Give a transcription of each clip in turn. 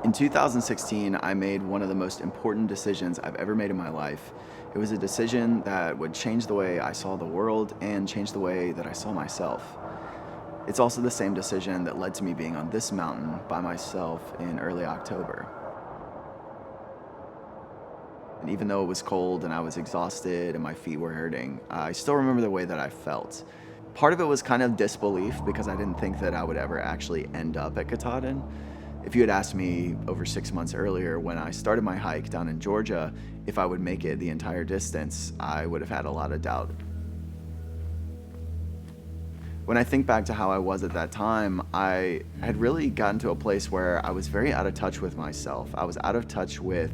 In 2016, I made one of the most important decisions I've ever made in my life. It was a decision that would change the way I saw the world and change the way that I saw myself. It's also the same decision that led to me being on this mountain by myself in early October. And even though it was cold and I was exhausted and my feet were hurting, I still remember the way that I felt. Part of it was kind of disbelief because I didn't think that I would ever actually end up at Katahdin. If you had asked me over 6 months earlier when I started my hike down in Georgia if I would make it the entire distance, I would have had a lot of doubt. When I think back to how I was at that time, I had really gotten to a place where I was very out of touch with myself. I was out of touch with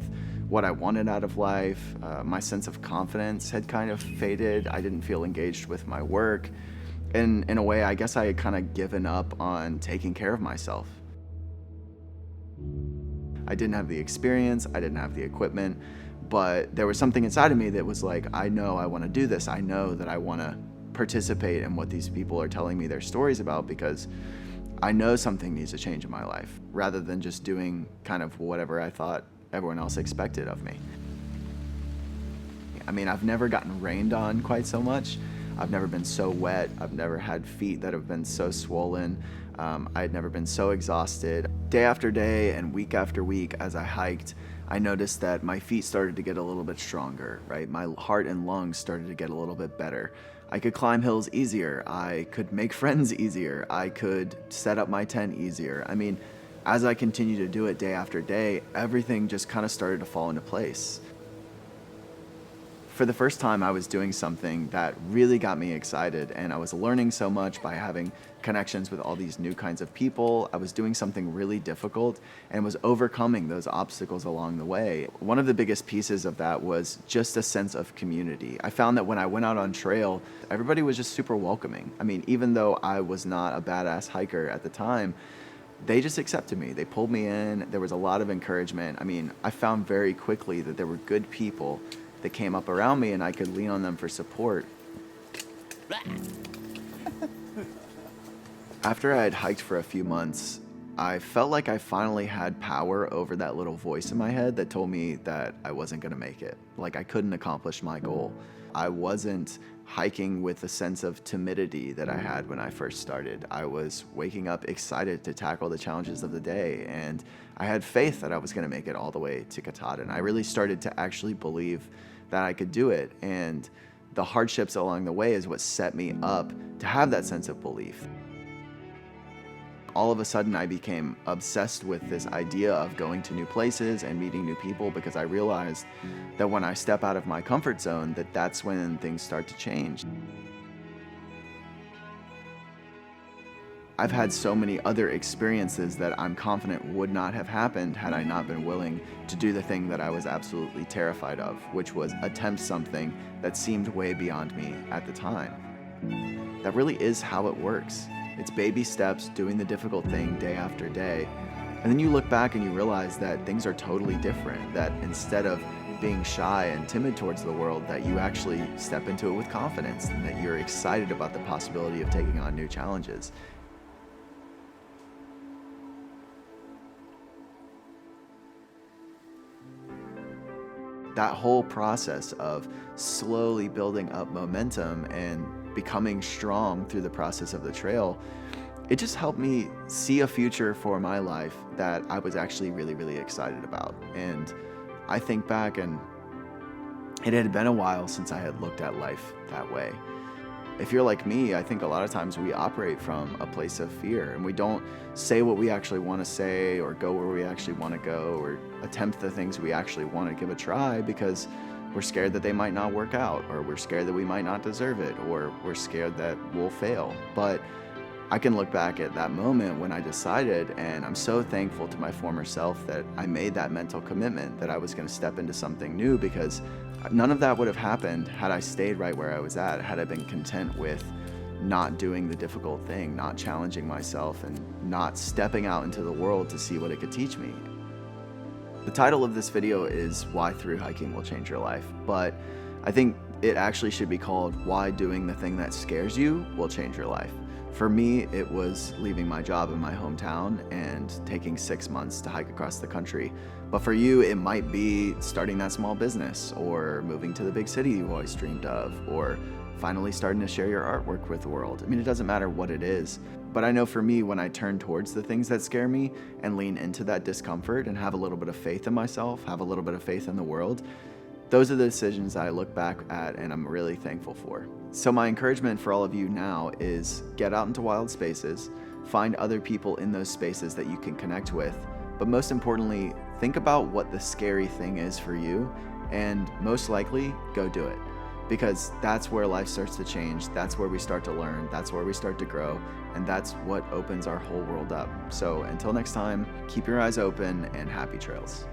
what I wanted out of life. My sense of confidence had kind of faded. I didn't feel engaged with my work. And in a way, I guess I had kind of given up on taking care of myself. I didn't have the experience, I didn't have the equipment, but there was something inside of me that was like, I know I want to do this. I know that I want to participate in what these people are telling me their stories about because I know something needs to change in my life rather than just doing kind of whatever I thought everyone else expected of me. I mean, I've never gotten rained on quite so much. I've never been so wet. I've never had feet that have been so swollen. I had never been so exhausted. Day after day and week after week as I hiked, I noticed that my feet started to get a little bit stronger, right? My heart and lungs started to get a little bit better. I could climb hills easier. I could make friends easier. I could set up my tent easier. I mean, as I continued to do it day after day, everything just kind of started to fall into place. For the first time, I was doing something that really got me excited, and I was learning so much by having connections with all these new kinds of people. I was doing something really difficult and was overcoming those obstacles along the way. One of the biggest pieces of that was just a sense of community. I found that when I went out on trail, everybody was just super welcoming. I mean, even though I was not a badass hiker at the time, they just accepted me. They pulled me in. There was a lot of encouragement. I mean, I found very quickly that there were good people that came up around me and I could lean on them for support. After I had hiked for a few months, I felt like I finally had power over that little voice in my head that told me that I wasn't gonna make it. Like I couldn't accomplish my goal. I wasn't hiking with the sense of timidity that I had when I first started. I was waking up excited to tackle the challenges of the day, and I had faith that I was gonna make it all the way to Katahdin. I really started to actually believe that I could do it, and the hardships along the way is what set me up to have that sense of belief. All of a sudden, I became obsessed with this idea of going to new places and meeting new people because I realized that when I step out of my comfort zone, that's when things start to change. I've had so many other experiences that I'm confident would not have happened had I not been willing to do the thing that I was absolutely terrified of, which was attempt something that seemed way beyond me at the time. That really is how it works. It's baby steps, doing the difficult thing day after day. And then you look back and you realize that things are totally different, that instead of being shy and timid towards the world, that you actually step into it with confidence and that you're excited about the possibility of taking on new challenges. That whole process of slowly building up momentum and becoming strong through the process of the trail, it just helped me see a future for my life that I was actually really, really excited about. And I think back and it had been a while since I had looked at life that way. If you're like me, I think a lot of times we operate from a place of fear and we don't say what we actually want to say or go where we actually want to go or attempt the things we actually want to give a try because we're scared that they might not work out, or we're scared that we might not deserve it, or we're scared that we'll fail. But I can look back at that moment when I decided, and I'm so thankful to my former self that I made that mental commitment that I was going to step into something new, because none of that would have happened had I stayed right where I was at, had I been content with not doing the difficult thing, not challenging myself, and not stepping out into the world to see what it could teach me. The title of this video is Why Thru-Hiking Will Change Your Life, but I think it actually should be called Why Doing the Thing That Scares You Will Change Your Life. For me, it was leaving my job in my hometown and taking 6 months to hike across the country. But for you, it might be starting that small business, or moving to the big city you always dreamed of, or finally starting to share your artwork with the world. I mean, it doesn't matter what it is. But I know for me, when I turn towards the things that scare me and lean into that discomfort and have a little bit of faith in myself, have a little bit of faith in the world, those are the decisions I look back at and I'm really thankful for. So my encouragement for all of you now is get out into wild spaces, find other people in those spaces that you can connect with, but most importantly, think about what the scary thing is for you, and most likely, go do it. Because that's where life starts to change, that's where we start to learn, that's where we start to grow, and that's what opens our whole world up. So until next time, keep your eyes open and happy trails.